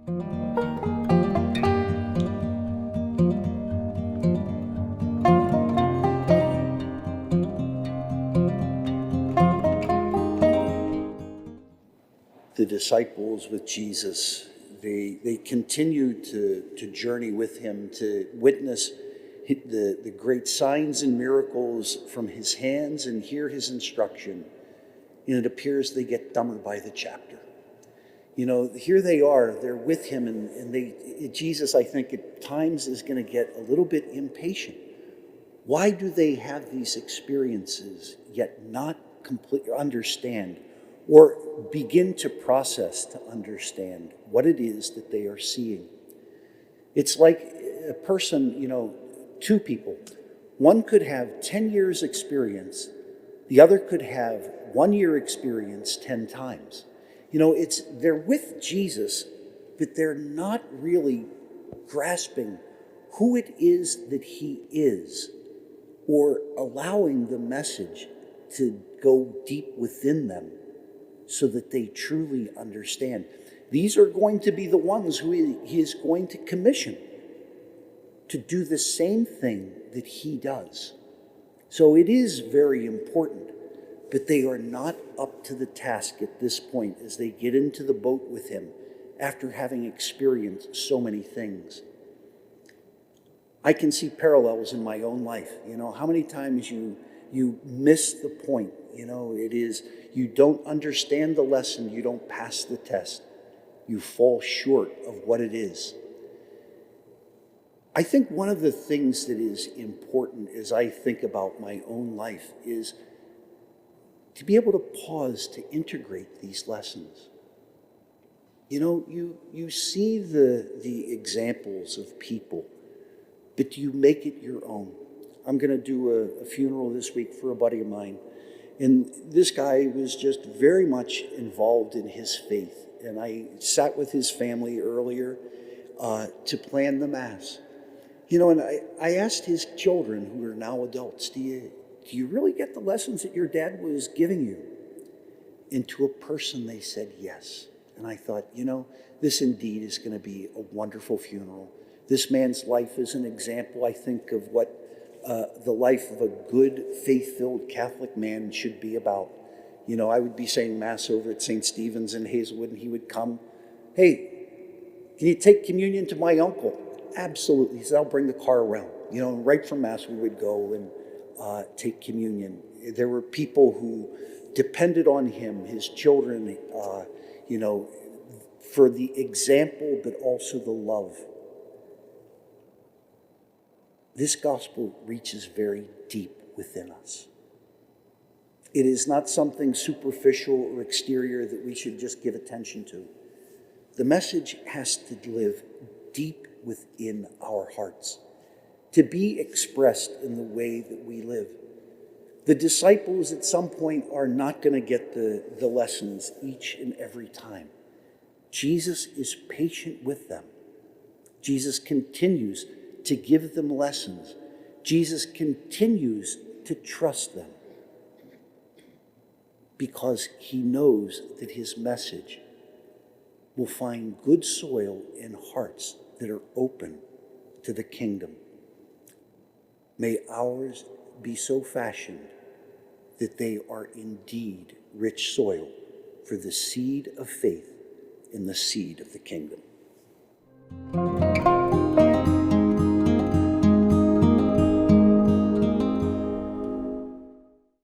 The disciples with Jesus, they continued to journey with him, to witness the great signs and miracles from his hands and hear his instruction. And it appears they get dumber by the chapter. You know, here they are, they're with him, and Jesus, I think, at times is going to get a little bit impatient. Why do they have these experiences yet not completely understand or begin to process to understand what it is that they are seeing? It's like a person, two people. One could have 10 years experience, the other could have 1 year experience 10 times. They're with Jesus, but they're not really grasping who it is that he is, or allowing the message to go deep within them so that they truly understand. These are going to be the ones who he is going to commission to do the same thing that he does. So it is very important, but they are not up to the task at this point as they get into the boat with him after having experienced so many things. I can see parallels in my own life. How many times you miss the point. It is, you don't understand the lesson, you don't pass the test. You fall short of what it is. I think one of the things that is important as I think about my own life is to be able to pause to integrate these lessons. You see the examples of people, but do you make it your own? I'm going to do a funeral this week for a buddy of mine. And this guy was just very much involved in his faith. And I sat with his family earlier to plan the Mass. And I asked his children, who are now adults, do you really get the lessons that your dad was giving you? And to a person, they said yes. And I thought, this indeed is going to be a wonderful funeral. This man's life is an example, I think, of what the life of a good, faith-filled Catholic man should be about. I would be saying Mass over at St. Stephen's in Hazelwood, and he would come, "Hey, can you take communion to my uncle?" Absolutely. He said, "I'll bring the car around." And right from Mass, we would go and take communion. There were people who depended on him, his children, for the example, but also the love. This gospel reaches very deep within us. It is not something superficial or exterior that we should just give attention to. The message has to live deep within our hearts, to be expressed in the way that we live. The disciples at some point are not going to get the lessons each and every time. Jesus is patient with them. Jesus continues to give them lessons. Jesus continues to trust them because he knows that his message will find good soil in hearts that are open to the kingdom. May ours be so fashioned that they are indeed rich soil for the seed of faith and the seed of the kingdom.